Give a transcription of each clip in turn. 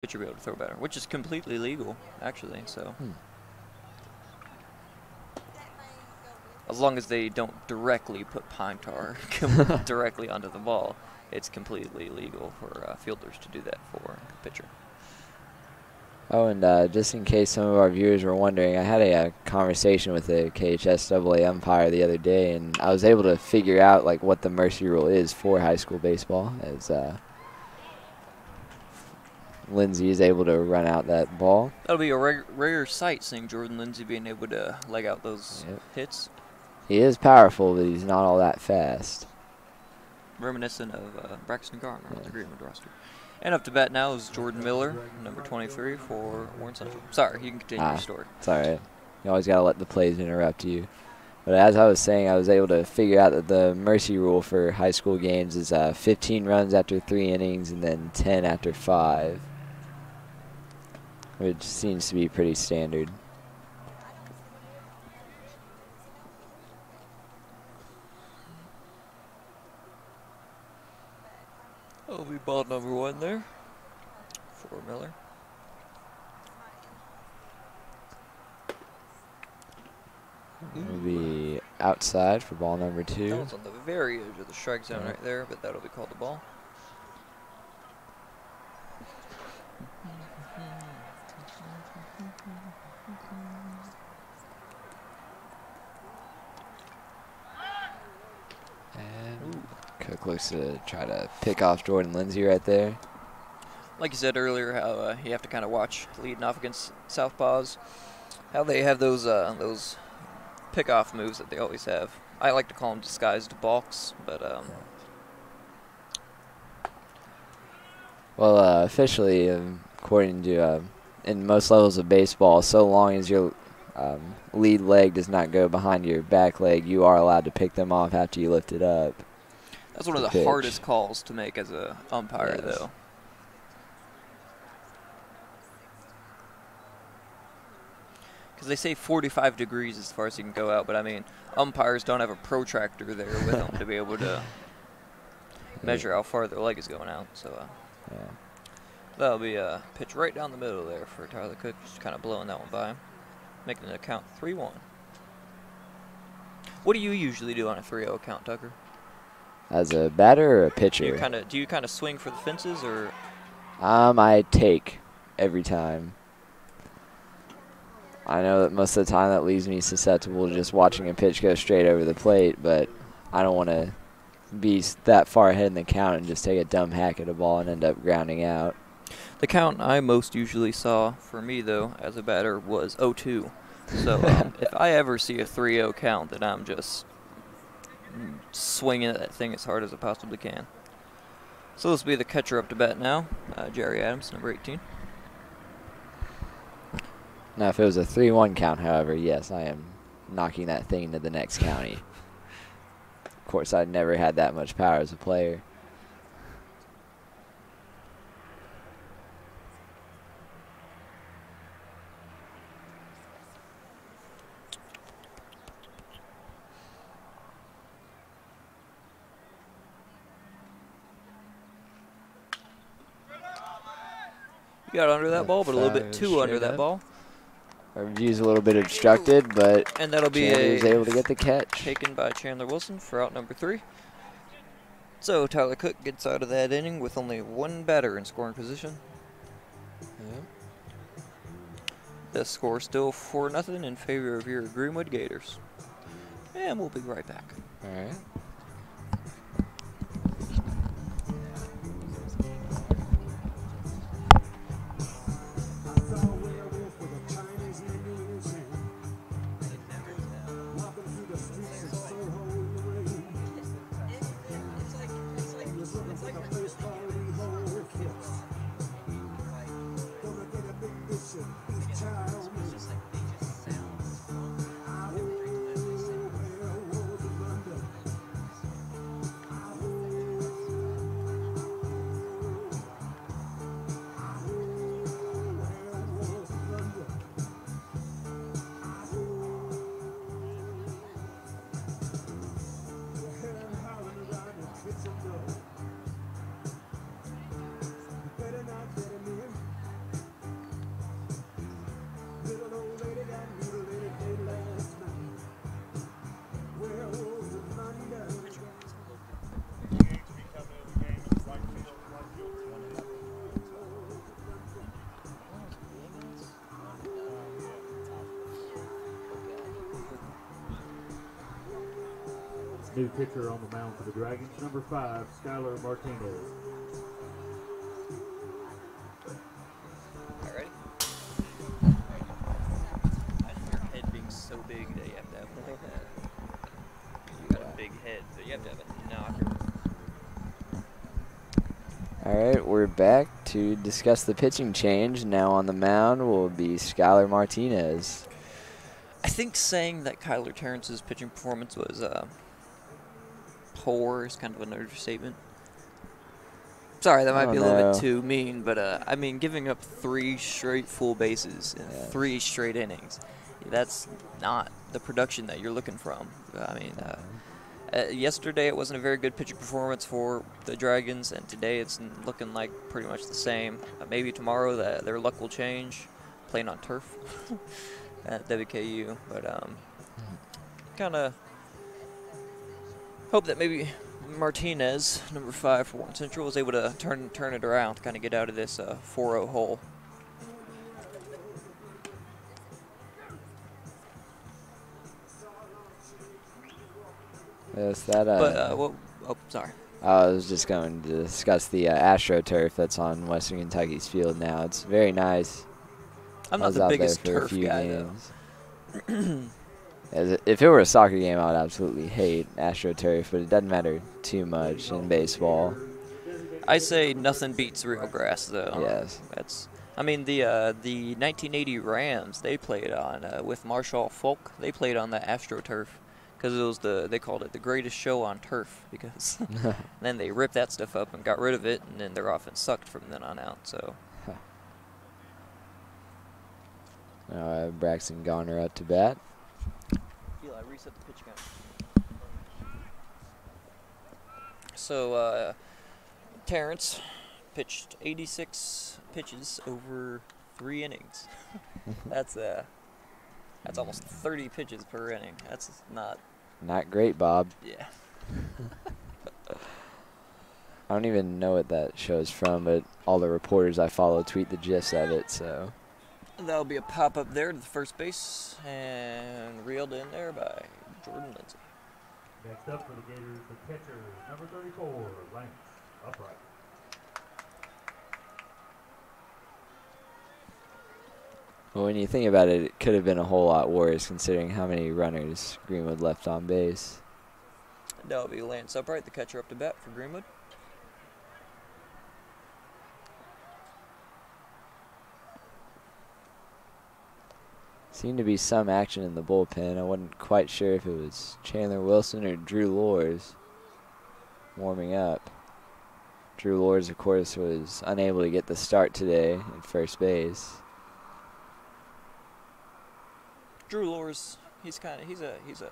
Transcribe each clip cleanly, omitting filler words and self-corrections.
pitcher be able to throw better, which is completely legal, actually. So, as long as they don't directly put pine tar directly onto the ball, it's completely legal for fielders to do that for a pitcher. Oh, and just in case some of our viewers were wondering, I had a conversation with a KHSAA umpire the other day, and I was able to figure out like what the mercy rule is for high school baseball, as Lindsay is able to run out that ball. That'll be a rare sight, seeing Jordan Lindsay being able to leg out those hits. He is powerful, but he's not all that fast. Reminiscent of Braxton Garner on the Greenwood roster. And up to bat now is Jordan Miller, number 23 for Warren Central. Sorry, you can continue your story. It's all right. You always got to let the plays interrupt you. But as I was saying, I was able to figure out that the mercy rule for high school games is 15 runs after 3 innings and then 10 after 5, which seems to be pretty standard. That'll be ball number 1 there for Miller. It'll be outside for ball number 2. That was on the very edge of the strike zone right there, but that'll be called the ball. And Cook looks to try to pick off Jordan Lindsay right there. Like you said earlier, how you have to kind of watch leading off against southpaws, how they have those pick-off moves that they always have. I like to call them disguised balks, but well, officially, according to in most levels of baseball, so long as your lead leg does not go behind your back leg, you are allowed to pick them off after you lift it up. That's one of the hardest calls to make as a umpire, though. Because they say 45 degrees as far as you can go out, but I mean, umpires don't have a protractor there with them to be able to measure how far their leg is going out. So that'll be a pitch right down the middle there for Tyler Cook, just kind of blowing that one by, making it a count 3-1. What do you usually do on a 3-0 count, Tucker? As a batter or a pitcher? Do you kind of swing for the fences, or? I take every time. I know that most of the time that leaves me susceptible to just watching a pitch go straight over the plate, but I don't want to be that far ahead in the count and just take a dumb hack at a ball and end up grounding out. The count I most usually saw for me, though, as a batter was 0-2. So if I ever see a 3-0 count, then I'm just swinging at that thing as hard as I possibly can. So this will be the catcher up to bat now, Jerry Adams, number 18. Now, if it was a 3-1 count, however, yes, I am knocking that thing into the next county. Of course, I've never had that much power as a player. You got under that ball, but a little bit too under that ball. Our view's a little bit obstructed, but and that'll be Chandler's able to get the catch. Taken by Chandler Wilson for out number 3. So Tyler Cook gets out of that inning with only 1 batter in scoring position. The score still 4-0 in favor of your Greenwood Gators. And we'll be right back. All right. New pitcher on the mound for the Dragons, number 5, Skylar Martinez. All ready? Imagine your head being so big that you have to have one like that. You got a big head, but you have to have a knocker. All right, we're back to discuss the pitching change. Now on the mound will be Skylar Martinez. I think saying that Kyler Terrence's pitching performance was poor is kind of an understatement. Sorry, that might be a little bit too mean, but I mean, giving up 3 straight full bases in 3 straight innings, that's not the production that you're looking from. I mean, yesterday it wasn't a very good pitching performance for the Dragons, and today it's looking like pretty much the same. Maybe tomorrow their luck will change, playing on turf at WKU, but kind of hope that maybe Martinez, number 5 for Warren Central, was able to turn it around, kind of get out of this 4-0 hole. Yes, that. Oh, sorry. I was just going to discuss the AstroTurf that's on Western Kentucky's field now. It's very nice. I'm not the biggest turf guy, though. If it were a soccer game, I would absolutely hate AstroTurf, but it doesn't matter too much in baseball. I say nothing beats real grass, though. Yes. I mean, the 1980 Rams, they played on, with Marshall Falk, they played on the AstroTurf. Because it was they called it the greatest show on turf, because then they ripped that stuff up and got rid of it, and then their offense sucked from then on out. So, Braxton Garner up to bat. Eli, reset the pitch count. So, Terrence pitched 86 pitches over 3 innings. That's almost 30 pitches per inning. That's not great, Bob. Yeah. I don't even know what that show's from, but all the reporters I follow tweet the gist of it, so. That'll be a pop-up there to the first base, and reeled in there by Jordan Lindsay. Next up for the Gators, the catcher, number 34, Lance Upright. Well, when you think about it, it could have been a whole lot worse considering how many runners Greenwood left on base. That'll be Lance Upright, the catcher up to bat for Greenwood. Seemed to be some action in the bullpen. I wasn't quite sure if it was Chandler Wilson or Drew Lors warming up. Drew Lors, of course, was unable to get the start today at first base. Drew Lors, he's a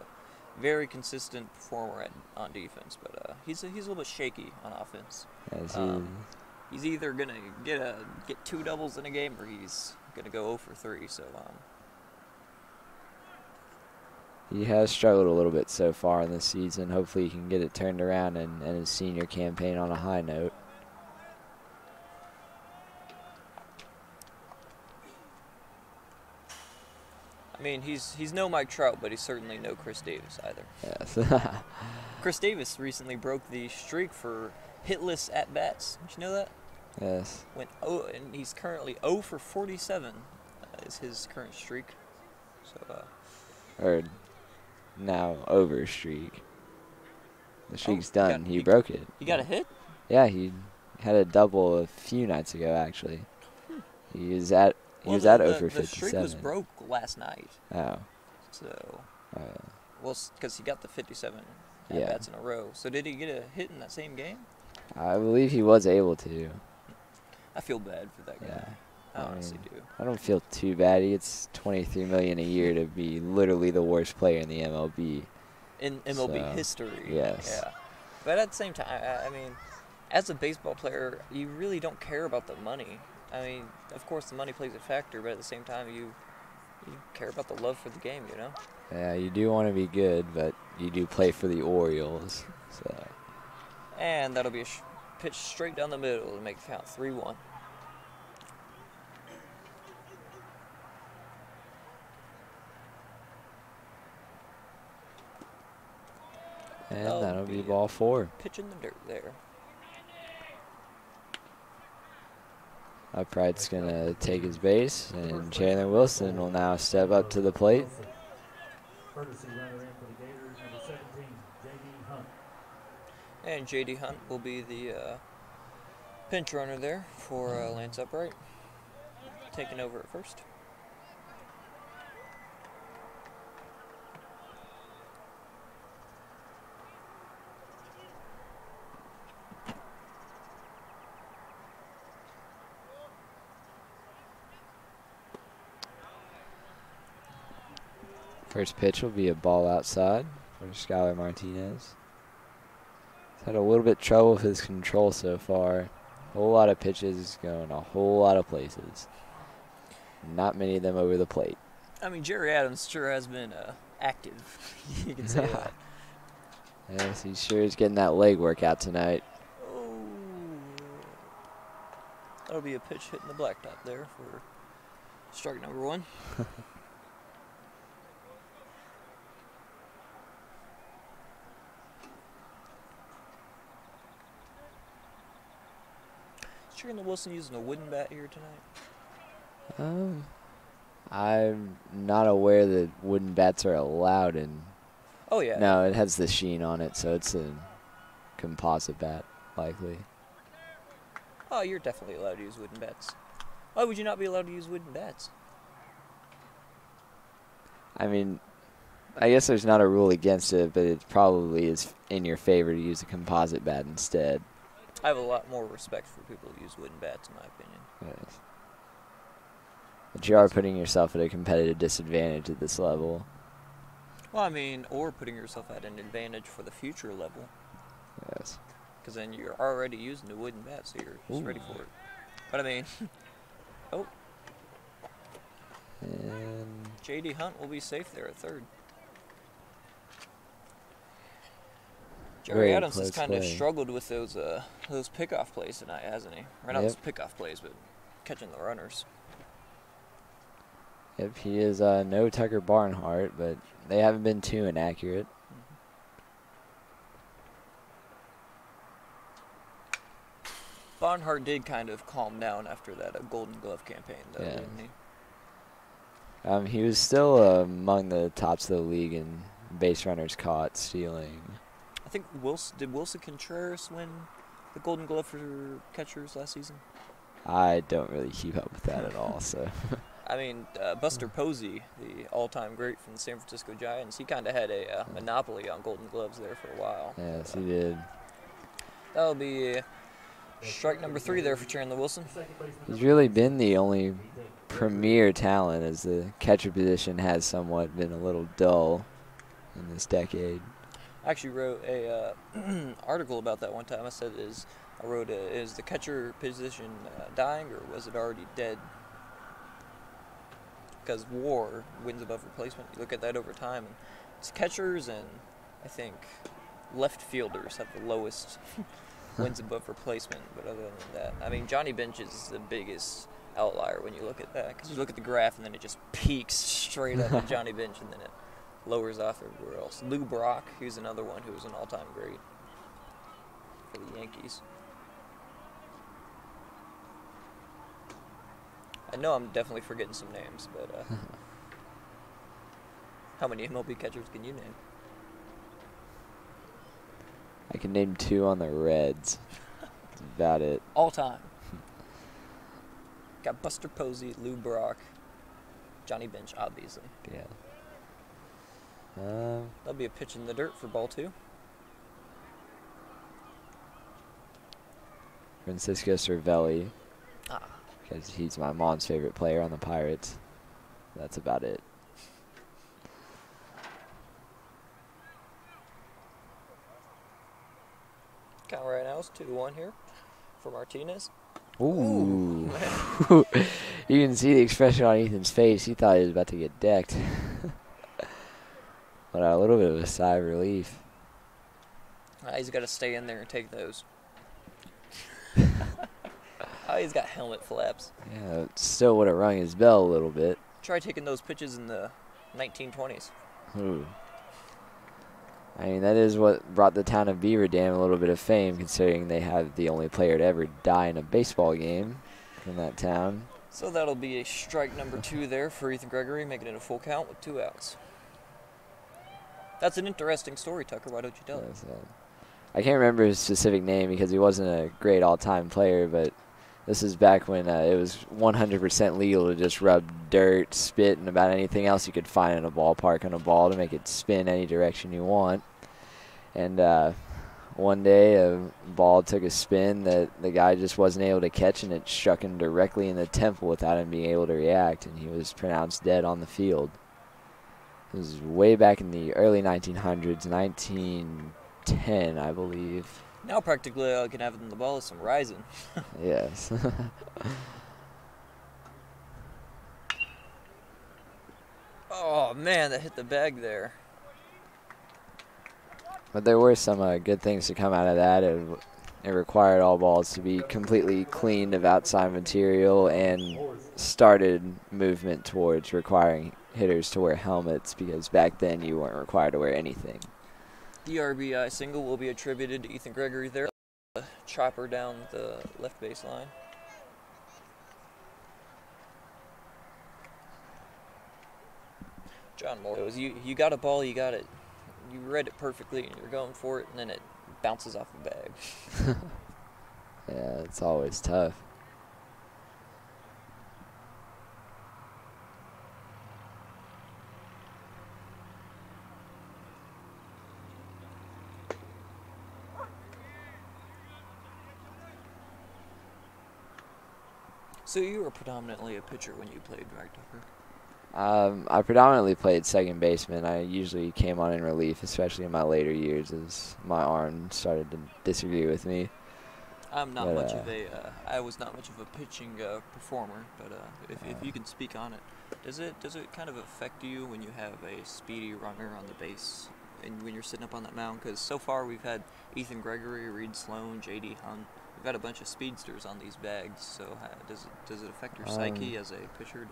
very consistent performer on defense, but he's a little bit shaky on offense. He's either gonna get 2 doubles in a game, or he's gonna go 0 for 3. So he has struggled a little bit so far in this season. Hopefully he can get it turned around and his senior campaign on a high note. I mean, he's no Mike Trout, but he's certainly no Chris Davis either. Yes. Chris Davis recently broke the streak for hitless at-bats. Did you know that? Yes. And he's currently 0 for 47 is his current streak. So, or now over streak. The streak's done. He broke it. He got a hit? Yeah, he had a double a few nights ago, actually. He was at 0 for 57. The streak was broke last night. Oh. So, because he got the 57 at-bats in a row. So did he get a hit in that same game? I believe he was able to. I feel bad for that guy. Yeah. I honestly do. I don't feel too bad. He gets $23 million a year to be literally the worst player in the MLB. In MLB history. Yes. Yeah. But at the same time, I mean, as a baseball player, you really don't care about the money. I mean, of course the money plays a factor, but at the same time, you care about the love for the game, you know? Yeah, you do want to be good, but you do play for the Orioles. So. And that'll be a pitch straight down the middle to make the count 3-1. And that'll be ball 4. Pitch in the dirt there. Upright's going to take his base, and Chandler Wilson will now step up to the plate. Courtesy runner in for the Gators, number 17, J.D. Hunt. And J.D. Hunt will be the pinch runner there for Lance Upright, taking over at first. First pitch will be a ball outside for Skylar Martinez. He's had a little bit trouble with his control so far. A whole lot of pitches going a whole lot of places. Not many of them over the plate. I mean, Jerry Adams sure has been active. You can say that. Yes, he sure is getting that leg workout tonight. Oh. That'll be a pitch hitting the blacktop there for strike number 1. Chandler Wilson using a wooden bat here tonight? I'm not aware that wooden bats are allowed in. Oh, yeah. No, it has the sheen on it, so it's a composite bat, likely. Oh, you're definitely allowed to use wooden bats. Why would you not be allowed to use wooden bats? I mean, I guess there's not a rule against it, but it probably is in your favor to use a composite bat instead. I have a lot more respect for people who use wooden bats, in my opinion. Yes. But you are putting yourself at a competitive disadvantage at this level. Well, I mean, or putting yourself at an advantage for the future level. Yes. Because then you're already using the wooden bat, so you're just ready for it. But I mean, oh. And J.D. Hunt will be safe there at third. Jerry Adams has kind of struggled with those pickoff plays tonight, hasn't he? Or not those pickoff plays, but catching the runners. Yep, he is no Tucker Barnhart, but they haven't been too inaccurate. Barnhart did kind of calm down after that Golden Glove campaign, though, didn't he? He was still among the tops of the league in base runners caught, stealing. I think did Wilson Contreras win the Golden Glove for catchers last season? I don't really keep up with that at all, so. I mean, Buster Posey, the all-time great from the San Francisco Giants, he kind of had a monopoly on Golden Gloves there for a while. Yes, he did. That'll be strike number 3 there for Chandler Wilson. He's really been the only premier talent, as the catcher position has somewhat been a little dull in this decade. I actually wrote a article about that one time. I said, is the catcher position dying, or was it already dead? Because WAR, wins above replacement, you look at that over time, and it's catchers and I think left fielders have the lowest wins above replacement. But other than that, I mean, Johnny Bench is the biggest outlier when you look at that, because you look at the graph and then it just peaks straight up at Johnny Bench and then it lowers off everywhere else. Lou Brock, who's another one who was an all-time great for the Yankees. I know I'm definitely forgetting some names, but how many MLB catchers can you name? I can name 2 on the Reds. That's about it. All time. Got Buster Posey, Lou Brock, Johnny Bench, obviously. Yeah. That'll be a pitch in the dirt for ball 2. Francisco Cervelli, Ah. because he's my mom's favorite player on the Pirates. That's about it. Count right now is 2-1 here for Martinez. Ooh. You can see the expression on Ethan's face. He thought he was about to get decked. But a little bit of a sigh of relief. He's got to stay in there and take those. He's got helmet flaps. Yeah, it still would have rung his bell a little bit. Try taking those pitches in the 1920s. Ooh. I mean, that is what brought the town of Beaver Dam a little bit of fame, considering they have the only player to ever die in a baseball game in that town. So that'll be a strike number 2 there for Ethan Gregory, making it a full count with 2 outs. That's an interesting story, Tucker. Why don't you tell it? I can't remember his specific name because he wasn't a great all-time player, but this is back when it was 100% legal to just rub dirt, spit, and about anything else you could find in a ballpark on a ball to make it spin any direction you want. And one day a ball took a spin that the guy just wasn't able to catch, and it struck him directly in the temple without him being able to react, and he was pronounced dead on the field. It was way back in the early 1900s, 1910, I believe. Now practically all I can have in the ball is some rising. Yes. Oh, man, that hit the bag there. But there were some good things to come out of that. It required all balls to be completely cleaned of outside material and started movement towards requiring hitters to wear helmets, because back then you weren't required to wear anything. The RBI single will be attributed to Ethan Gregory there. Chopper down the left baseline. John Moore. It was you got a ball, you got it. You read it perfectly, and you're going for it, and then it bounces off the bag. Yeah, it's always tough. So you were predominantly a pitcher when you played, right, Tucker? I predominantly played second baseman. I usually came on in relief, especially in my later years as my arm started to disagree with me. I'm not much of a, I was not much of a pitching performer, but if you can speak on it, does it kind of affect you when you have a speedy runner on the base and when you're sitting up on that mound? Because so far we've had Ethan Gregory, Reed Sloan, J.D. Hunt. We've got a bunch of speedsters on these bags, so does it affect your psyche as a pitcher to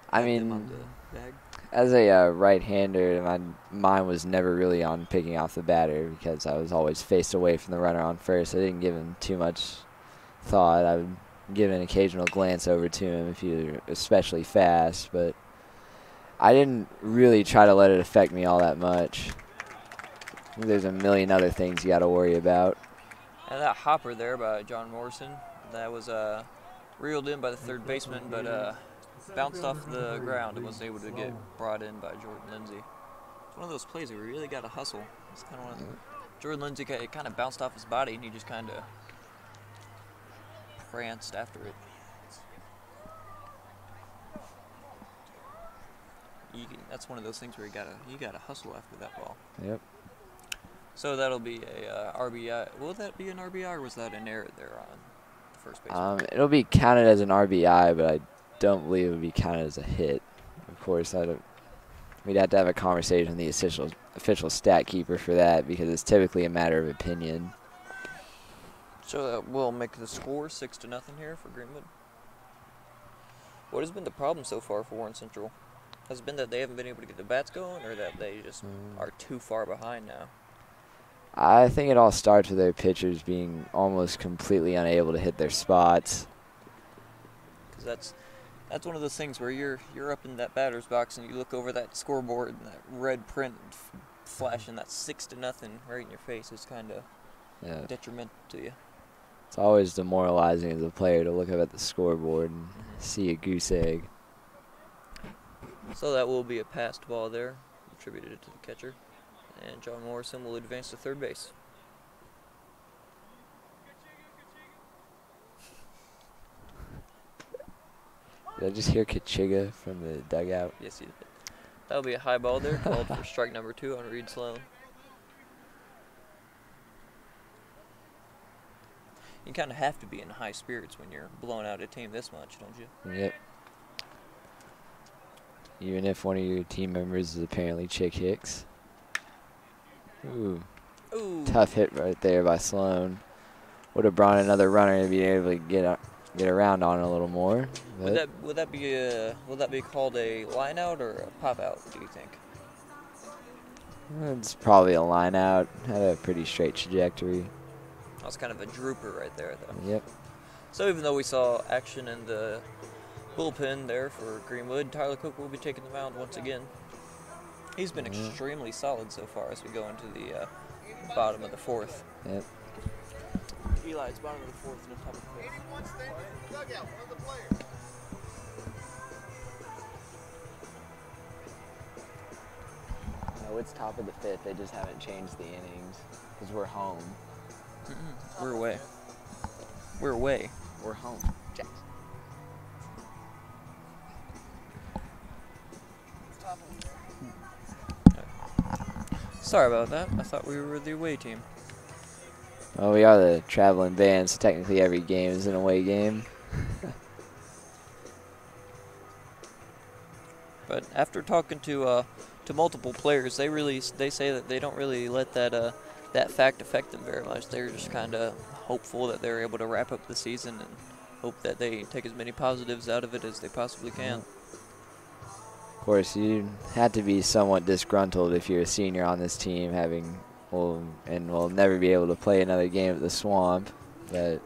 I have them mean, on the bag? as a right-hander, my mind was never really on picking off the batter because I was always faced away from the runner on first. I didn't give him too much thought. I would give an occasional glance over to him if he was especially fast, but I didn't really try to let it affect me all that much. There's a million other things you got to worry about. And that hopper there by John Morrison, that was reeled in by the third baseman, but bounced off the ground and was able to get brought in by Jordan Lindsay. It's one of those plays where you really got to hustle. It's kind of one of Jordan Lindsay, it kind of bounced off his body, and he just kind of pranced after it. That's one of those things where you gotta hustle after that ball. Yep. So that'll be a RBI. Will that be an RBI, or was that an error there on the first base? It'll be counted as an RBI, but I don't believe it would be counted as a hit. Of course, we'd have to have a conversation with the official stat keeper for that, because it's typically a matter of opinion. So that will make the score 6-0 here for Greenwood. What has been the problem so far for Warren Central? Has it been that they haven't been able to get the bats going, or that they just are too far behind now? I think it all starts with their pitchers being almost completely unable to hit their spots. Because that's one of those things where you're up in that batter's box and you look over that scoreboard and that red print flashing that 6-0 right in your face is kind of detrimental to you. It's always demoralizing as a player to look up at the scoreboard and see a goose egg. So that will be a passed ball there, attributed to the catcher. And John Morrison will advance to third base. Did I just hear Kachiga from the dugout? Yes, he did. That'll be a high ball there, called for strike number 2 on Reed Sloan. You kind of have to be in high spirits when you're blowing out a team this much, don't you? Yep. Even if one of your team members is apparently Chick Hicks. Ooh. Tough hit right there by Sloan. Would have brought another runner to be able to get around on it a little more. Would that be called a line out or a pop out, do you think? It's probably a line out. Had a pretty straight trajectory. That was kind of a drooper right there, though. Yep. So even though we saw action in the bullpen there for Greenwood, Tyler Cook will be taking the mound once again. He's been extremely solid so far as we go into the bottom of the fourth. Yep. Eli, it's bottom of the fourth and the top of the fifth. No, it's top of the fifth. They just haven't changed the innings because we're home. We're away. We're away. We're home. Jackson. Sorry about that. I thought we were the away team. Well, we are the traveling band, so technically every game is an away game. But after talking to multiple players, they say that they don't really let that fact affect them very much. They're just kind of hopeful that they're able to wrap up the season and hope that they take as many positives out of it as they possibly can. Of course, you had to be somewhat disgruntled if you're a senior on this team, will never be able to play another game at the Swamp. But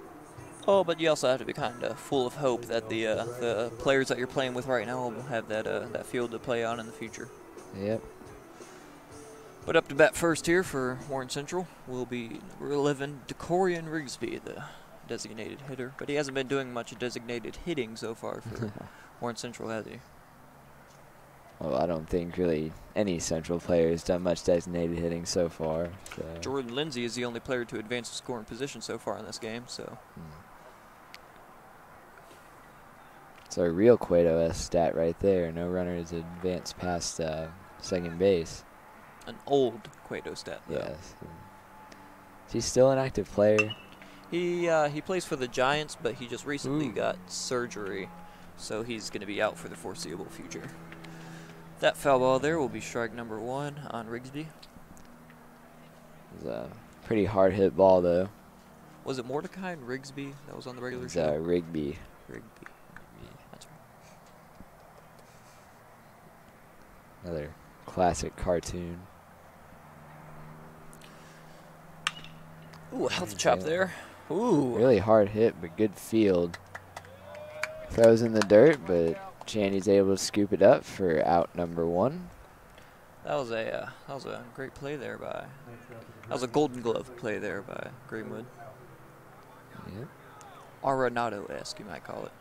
you also have to be kind of full of hope that the players that you're playing with right now will have that field to play on in the future. Yep. But up to bat first here for Warren Central will be number 11, Decorian Rigsby, the designated hitter. But he hasn't been doing much designated hitting so far for Warren Central, has he? Well, I don't think really any Central player has done much designated hitting so far. So. Jordan Lindsay is the only player to advance to scoring position so far in this game. So. It's a real Cueto-esque stat right there. No runners advanced past second base. An old Cueto stat, though. Yes. Is he still an active player? He plays for the Giants, but he just recently got surgery, so he's going to be out for the foreseeable future. That foul ball there will be strike number 1 on Rigsby. It was a pretty hard hit ball, though. Was it Mordecai and Rigsby that was on the regular It's show? Rigby. Rigby. That's right. Another classic cartoon. Ooh, a healthy chop there. Ooh. Really hard hit, but good field. Throws in the dirt, but Chaney's able to scoop it up for out number 1. That was a great play there by. That was a Golden Glove play there by Greenwood. Yep. Arenado-esque, you might call it.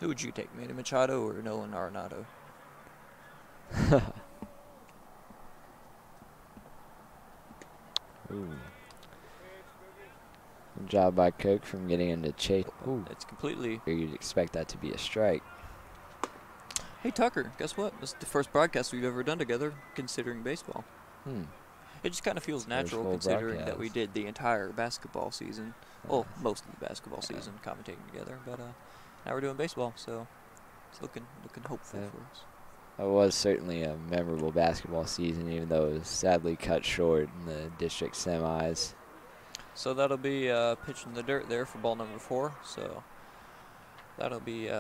Who would you take, Manny Machado or Nolan Arenado? Ooh. Good job by Cook from getting into chase. Ooh. It's completely. You'd expect that to be a strike. Hey Tucker, guess what? This is the first broadcast we've ever done together, considering baseball. It just kind of feels natural considering that we did the entire basketball season. Well, most of the basketball season commentating together, but now we're doing baseball, so it's looking hopeful for us. It was certainly a memorable basketball season, even though it was sadly cut short in the district semis. So that'll be pitch in the dirt there for ball number 4. So that'll be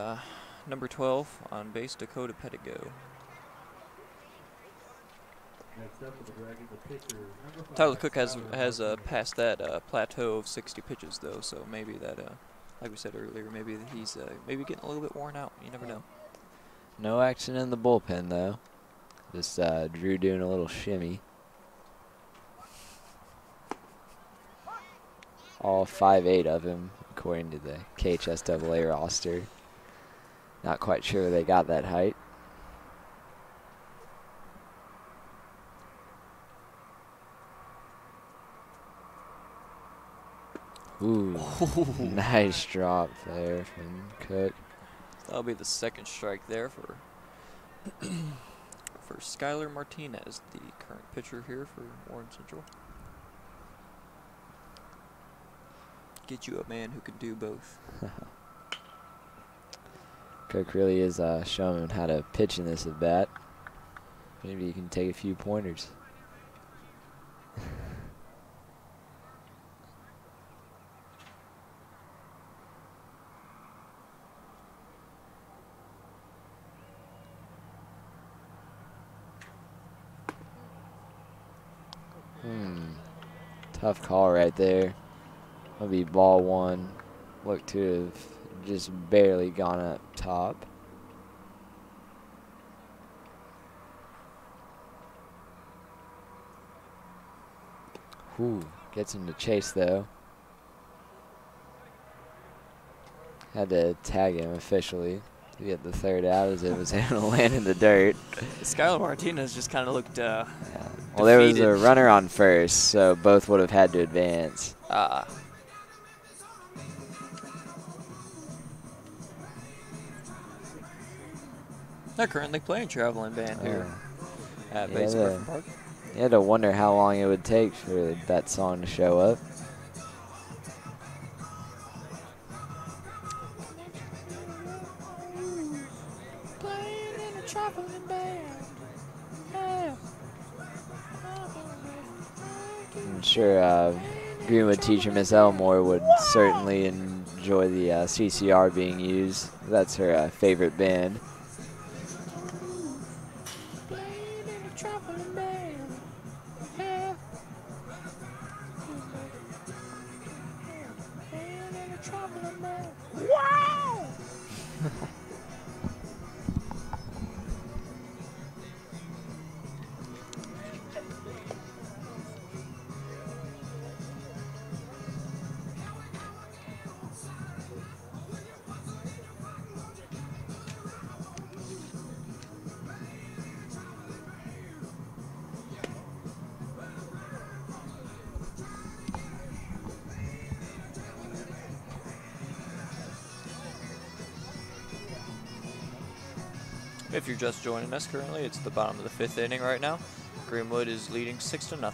number 12 on base, Dakota Pettigo. Tyler Cook has passed that plateau of 60 pitches though, so maybe that, like we said earlier, maybe that he's maybe getting a little bit worn out. You never know. No action in the bullpen though. Just Drew doing a little shimmy. All 5'8" of him, according to the KHSAA roster. Not quite sure where they got that height. Ooh, nice drop there from Cook. That'll be the second strike there for Skylar Martinez, the current pitcher here for Warren Central. Get you a man who can do both. Cook really is showing him how to pitch in this at bat. Maybe he can take a few pointers. Tough call right there. That'll be ball one. Look to have just barely gone up top. Ooh, gets him to chase though. Had to tag him officially to get the third out as it was able to land in the dirt. Skylar Martinez just kind of looked Well, there was a runner on first, so both would have had to advance. They're currently playing Traveling Band here at Base Griffin Park. You had to wonder how long it would take for that song to show up. I'm sure Greenwood teacher Miss Elmore would certainly enjoy the CCR being used. That's her favorite band. Wow! If you're just joining us currently, it's the bottom of the 5th inning right now. Greenwood is leading 6-0.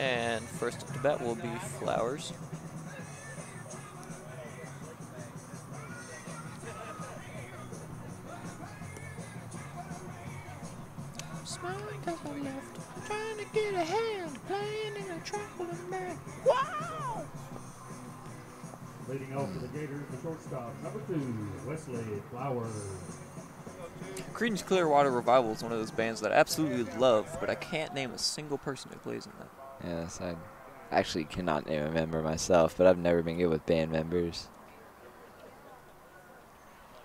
And first up to bat will be Flowers. Smiling 'cause I left, trying to get a hand, playing in a traveling band. Wow! Leading off for the Gators, the shortstop, number 2, Wesley Flowers. Creedence Clearwater Revival is one of those bands that I absolutely love, but I can't name a single person who plays in that. Yes, I actually cannot name a member myself, but I've never been good with band members.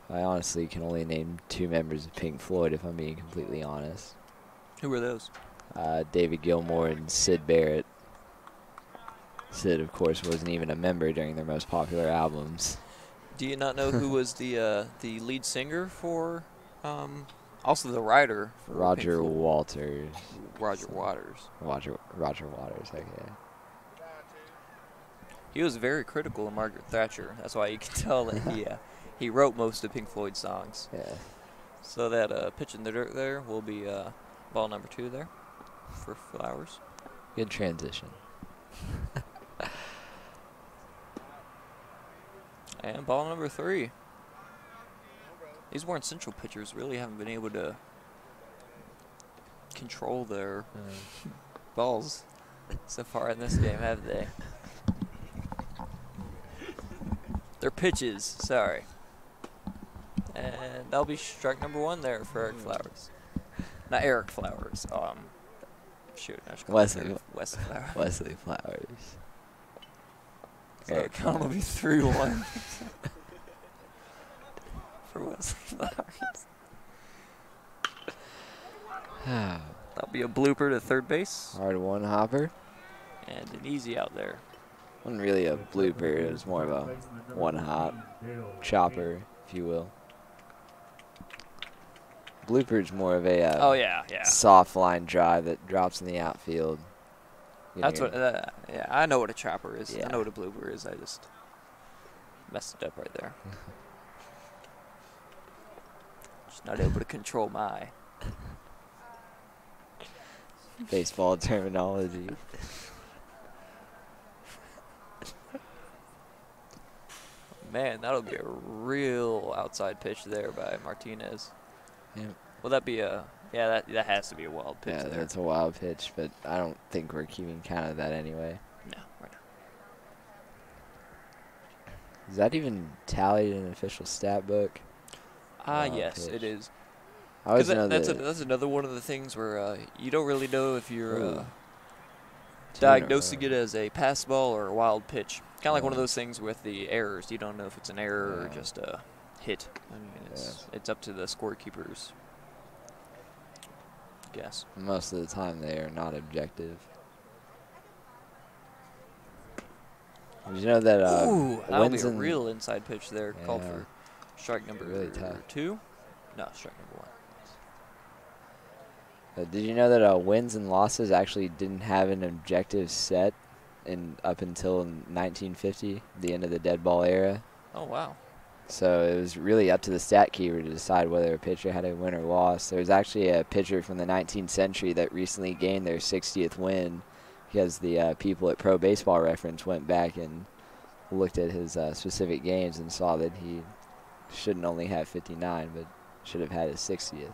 I honestly can only name 2 members of Pink Floyd if I'm being completely honest. Who were those? David Gilmour and Sid Barrett. Sid, of course, wasn't even a member during their most popular albums. Do you not know who was the lead singer for, also the writer for Roger Pink Floyd? Walters. Roger Waters. Roger Waters, okay. He was very critical of Margaret Thatcher. That's why you can tell that he wrote most of Pink Floyd's songs. Yeah. So that pitch in the dirt there will be ball number 2 there for Flowers. Good transition. And ball number 3. These Warren Central pitchers really haven't been able to control their balls so far in this game, have they? Their pitches, sorry. And that'll be strike number 1 there for Eric Flowers. Not Eric Flowers. Shoot, I should call him Wesley Flowers. Wesley Flowers. So the count will be 3-1 for Wesley Flowers. That'll be a blooper to third base. Hard one hopper. And an easy out there. Wasn't really a blooper. It was more of a one hop chopper, if you will. Blooper's more of a soft line drive that drops in the outfield. That's what. I know what a chopper is. Yeah. I know what a blooper is. I just messed it up right there. Just not able to control my baseball terminology. Man, that'll be a real outside pitch there by Martinez. Yeah. Will that be a? Yeah, that has to be a wild pitch. Yeah, there. that's a wild pitch, but I don't think we're keeping count of that anyway. No, we're not. Is that even tallied in an official stat book? Yes, pitch. It is. I always know that's another one of the things where you don't really know if you're diagnosing it as a pass ball or a wild pitch. Kind of like one of Yeah. those things with the errors. You don't know if it's an error or Yeah. just a hit. I mean, it's up to the scorekeeper's guess. Most of the time they are not objective. Did you know that Ooh, that'll be wins a and real inside pitch there. Called Yeah. for strike number Really tough. 2. No, strike number 1. Did you know that wins and losses actually didn't have an objective set up until 1950, the end of the dead ball era? Oh, wow. So it was really up to the stat keeper to decide whether a pitcher had a win or loss. There was actually a pitcher from the 19th century that recently gained their 60th win because the people at Pro Baseball Reference went back and looked at his specific games and saw that he shouldn't only have 59, but should have had his 60th.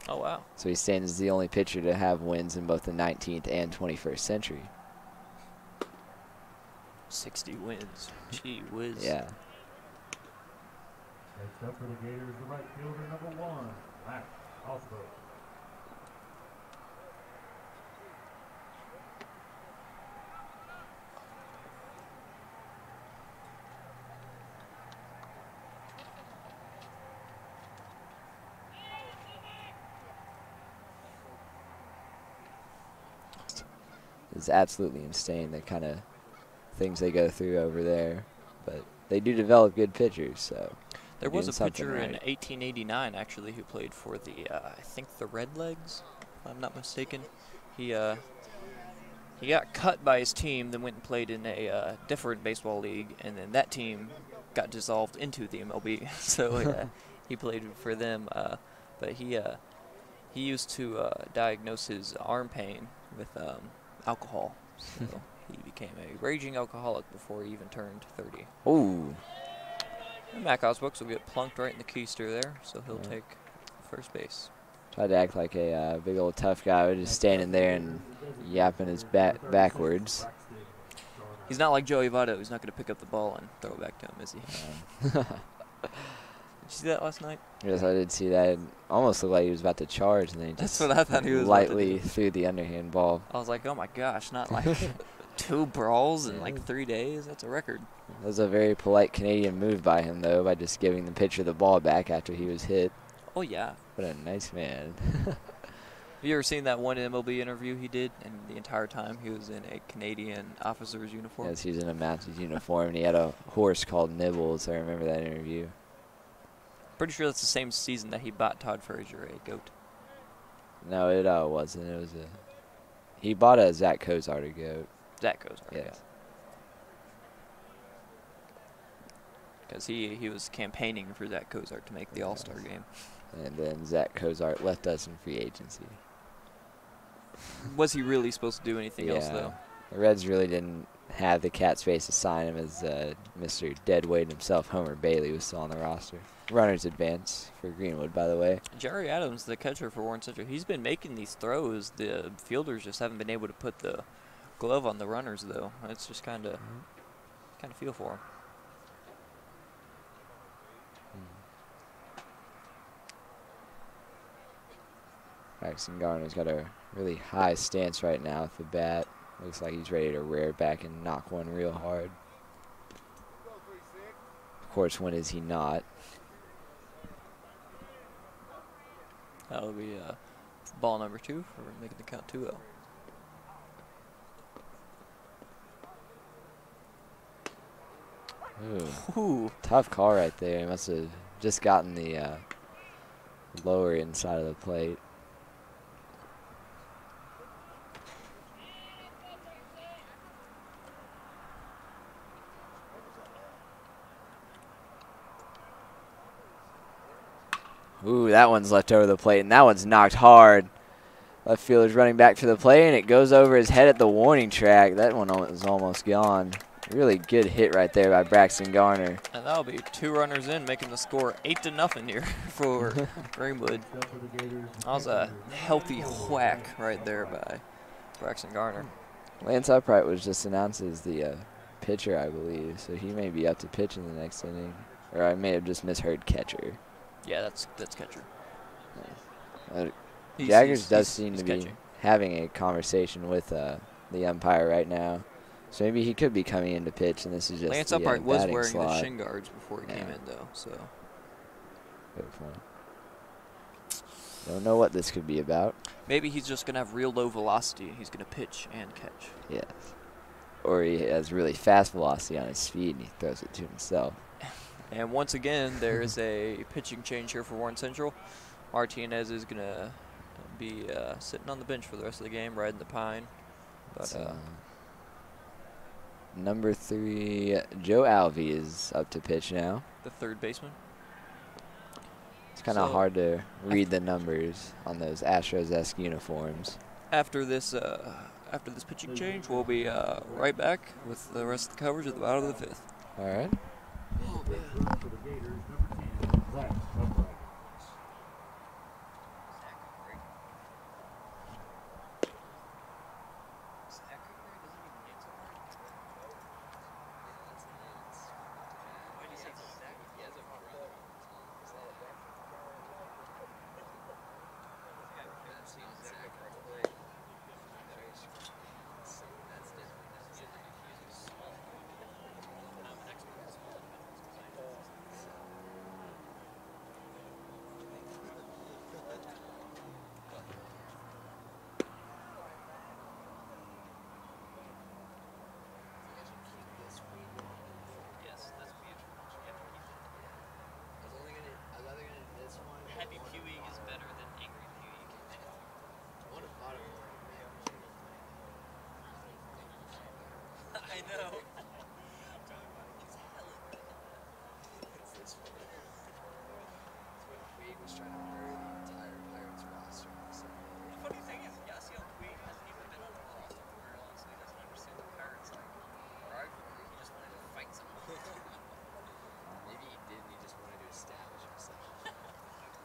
Oh, wow. So he stands as the only pitcher to have wins in both the 19th and 21st century. 60 wins. Gee whiz. Yeah. Next up for the Gators, the right fielder, number 1, Matt Osborne. It's absolutely insane the kind of things they go through over there. But they do develop good pitchers, so. There they're was a doing something pitcher in right. 1889, actually, who played for the, I think, the Redlegs, if I'm not mistaken. He got cut by his team, then went and played in a different baseball league, and then that team got dissolved into the MLB. So he played for them. But he used to diagnose his arm pain with alcohol. So he became a raging alcoholic before he even turned 30. Ooh. And Mac Osbooks will get plunked right in the keister there, so he'll take first base. Tried to act like a big old tough guy, just standing there and yapping his backwards. He's not like Joey Votto. He's not going to pick up the ball and throw it back to him, is he? Did you see that last night? Yes, I did see that. It almost looked like he was about to charge, and then he That's just what I thought he was about to lightly do. threw the underhand ball. I was like, oh my gosh, not like 2 brawls in like 3 days. That's a record. That was a very polite Canadian move by him, though, by just giving the pitcher the ball back after he was hit. Oh, yeah. What a nice man. Have you ever seen that one MLB interview he did? And the entire time he was in a Canadian officer's uniform? Yes, he's in a Mounties uniform, and he had a horse called Nibbles. I remember that interview. Pretty sure that's the same season that he bought Todd Frazier a goat. No, it wasn't. It was he bought a Zach Cozart goat. Zach Cozart, Yes. Because he was campaigning for Zach Cozart to make the All-Star game. And then Zach Cozart left us in free agency. Was he really supposed to do anything else, though? The Reds really didn't have the cap space to sign him, as Mr. Deadweight himself, Homer Bailey, was still on the roster. Runners advance for Greenwood, by the way. Jerry Adams, the catcher for Warren Central, he's been making these throws. The fielders just haven't been able to put the glove on the runners, though. It's just kind of feel for him. Braxton Garner's got a really high stance right now with the bat. Looks like he's ready to rear back and knock one real hard. Of course, when is he not? That'll be ball number 2 for making the count 2-0. Ooh. Tough call right there. He must have just gotten the lower inside of the plate. Ooh, that one's left over the plate, and that one's knocked hard. Left fielder's running back to the plate, and it goes over his head at the warning track. That one was almost gone. Really good hit right there by Braxton Garner. And that'll be 2 runners in, making the score 8-0 here for Greenwood. That was a healthy whack right there by Braxton Garner. Lance Upright was just announced as the pitcher, I believe, so he may be up to pitch in the next inning. Or I may have just misheard catcher. Yeah, that's catcher. Jaggers does seem to be catching. having a conversation with the umpire right now. So maybe he could be coming in to pitch, and this is just Lance the Upright was batting wearing the slot. shin guards before he came in, though. So Good point. Don't know what this could be about. maybe he's just gonna have real low velocity. He's gonna pitch and catch. Yes. Or he has really fast velocity on his speed, and he throws it to himself. And once again, there's a pitching change here for Warren Central. Martinez is gonna be sitting on the bench for the rest of the game, riding the pine. But number 3, Joe Alvey is up to pitch now. the third baseman. It's kind of So, hard to read the numbers on those Astros-esque uniforms. After this pitching change, we'll be right back with the rest of the coverage at the bottom of the fifth. All right. For the Gators, number 10, Zach Upright. Happy Pewee is better than Angry Pewee. I know. The funny thing is, Yasiel Puig hasn't even been on the roster for very long, so he doesn't understand the Pirates like rivalry. He just wanted to fight someone. Maybe he did, and he just wanted to establish himself.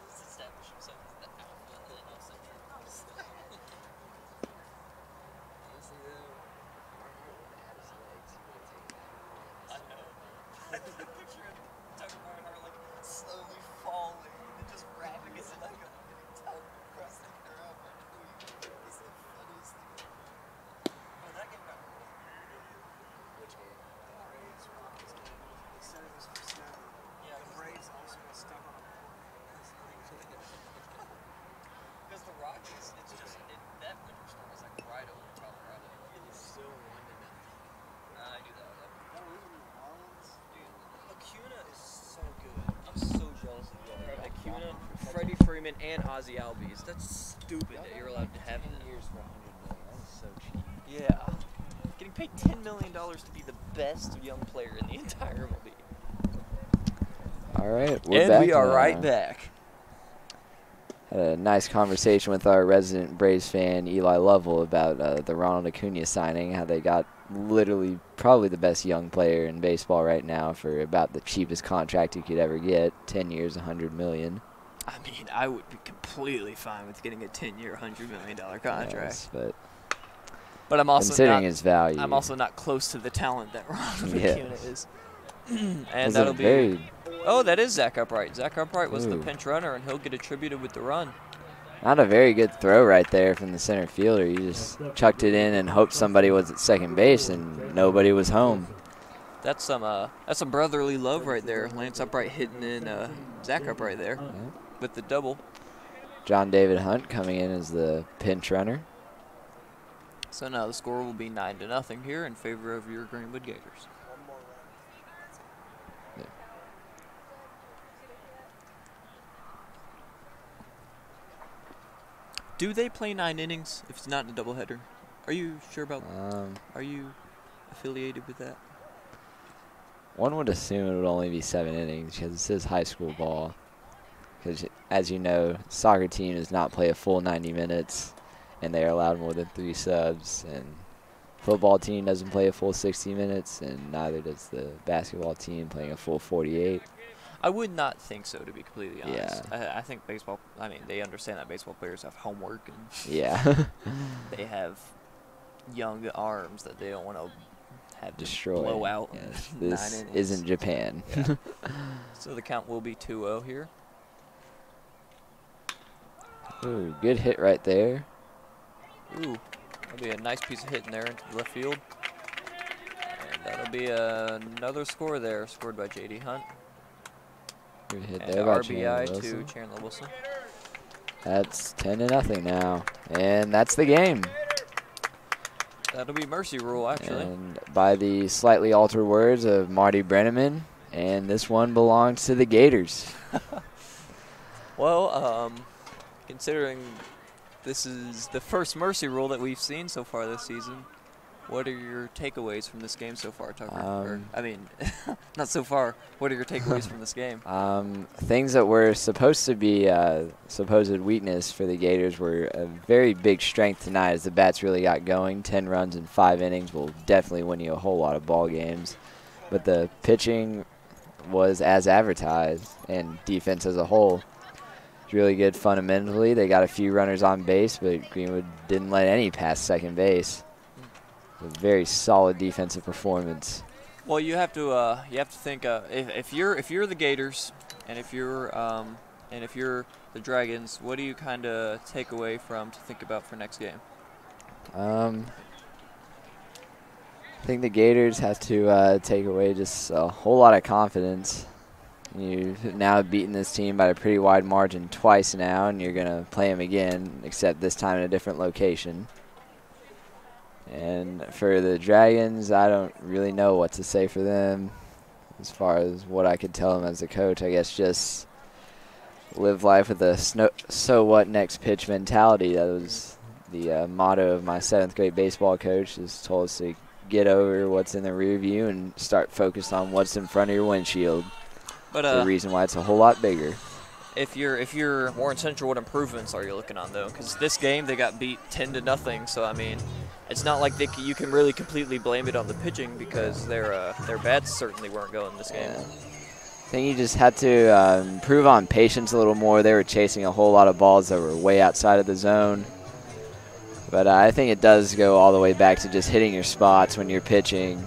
Just establish himself as the alpha of Central. Honestly, though, Martin would have had his legs. He would have taken that. I know. The picture of Tucker Barnhart like slowly falling and just wrapping his leg up and getting tugged across the ground by Puig. It's the funniest thing ever. Well, that game got Which game? Braves Rockies game. They said it was for Snell. Yeah, The Braves also got stuck on a because the Rockies, it's just that winter storm is like right over Colorado. It is still 1-0. I knew that. That was in New Orleans. Acuna is so good. I'm so jealous of you. Acuna, Freddie Freeman, and Ozzie Albies. That's stupid that you're allowed to have 10 that. years for $100 million. That is so cheap. Yeah. Getting paid $10 million to be the best young player in the entire league. All right, we're And back. we are now. right back. Had a nice conversation with our resident Braves fan, Eli Lovell, about the Ronald Acuna signing, how they got literally probably the best young player in baseball right now for about the cheapest contract you could ever get, 10 years, $100 million. I mean, I would be completely fine with getting a 10-year, $100 million contract. Yes, but But I'm also considering not. his value, I'm also not close to the talent that Ronald Yes. Acuna is. was And a that'll be. very, Oh, that is Zach Upright. Zach Upright was the Ooh. pinch runner, and he'll get attributed with the run. not a very good throw right there from the center fielder. He just chucked it in and hoped somebody was at second base, and nobody was home. That's some brotherly love right there. Lance Upright hitting in Zach Upright there with the double. John David Hunt coming in as the pinch runner. So now the score will be 9-0 here in favor of your Greenwood Gators. One more run. Do they play 9 innings if it's not a doubleheader? Are you sure about? Are you affiliated with that? One would assume it would only be 7 innings because this is high school ball. Because, as you know, soccer team does not play a full 90 minutes, and they are allowed more than 3 subs. And football team doesn't play a full 60 minutes, and neither does the basketball team playing a full 48. I would not think so, to be completely honest. Yeah. I think baseball. I mean, they understand that baseball players have homework and Yeah. they have young arms that they don't want to have to Destroy. blow out. Yes, in 9 this innings. isn't Japan. Yeah. So the count will be 2-0 here. Ooh, good hit right there. Ooh. That'll be a nice piece of hitting there into the left field. And that'll be another score there, scored by J.D. Hunt. Good hit And there by RBI Chandler to Wilson. Chandler Wilson. That's 10-0 now, and that's the game. That'll be mercy rule, actually. And by the slightly altered words of Marty Brenneman, and this one belongs to the Gators. Well, considering this is the first mercy rule that we've seen so far this season, what are your takeaways from this game so far, Tucker? Not so far. What are your takeaways from this game? Things that were supposed to be supposed weakness for the Gators were a very big strength tonight as the bats really got going. 10 runs in 5 innings will definitely win you a whole lot of ball games. But the pitching was as advertised, and defense as a whole. It's really good fundamentally. They got a few runners on base, but Greenwood didn't let any past second base. A very solid defensive performance. Well, you have to think if you're the Gators, and if you're the Dragons, what do you kind of take away from to think about for next game? I think the Gators have to take away just a whole lot of confidence. You've now beaten this team by a pretty wide margin twice now, and you're going to play them again, except this time in a different location. And for the Dragons, I don't really know what to say for them as far as what I could tell them as a coach. I guess just live life with a so what next pitch mentality. That was the motto of my 7th grade baseball coach. Just told us to get over what's in the rear view and start focused on what's in front of your windshield. But the reason why it's a whole lot bigger. If you're Warren Central, what improvements are you looking on though? Because this game they got beat 10-0. So I mean, it's not like you can really completely blame it on the pitching because their bats certainly weren't going this game. I think you just had to improve on patience a little more. They were chasing a whole lot of balls that were way outside of the zone. But I think it does go all the way back to just hitting your spots when you're pitching.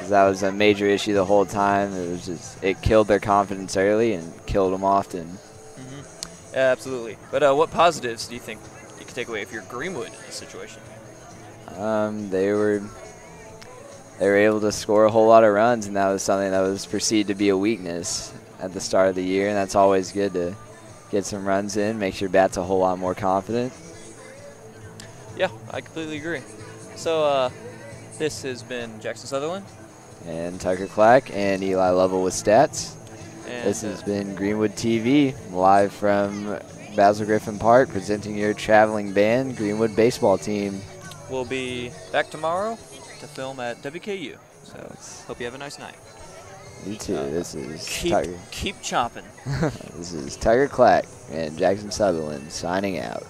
That was a major issue the whole time. It killed their confidence early and killed them often. Mm-hmm. Yeah, absolutely. But what positives do you think you can take away if you're Greenwood in this situation? They were able to score a whole lot of runs, and that was something that was perceived to be a weakness at the start of the year, and that's always good to get some runs in, makes your bats a whole lot more confident. Yeah, I completely agree. So this has been Jackson Sutherland. And Tucker Clack and Eli Lovell with stats. And this has been Greenwood TV, live from Basil Griffin Park, presenting your traveling band, Greenwood baseball team. We'll be back tomorrow to film at WKU. So hope you have a nice night. You too. This is keep chomping. This is Tucker Clack and Jackson Sutherland signing out.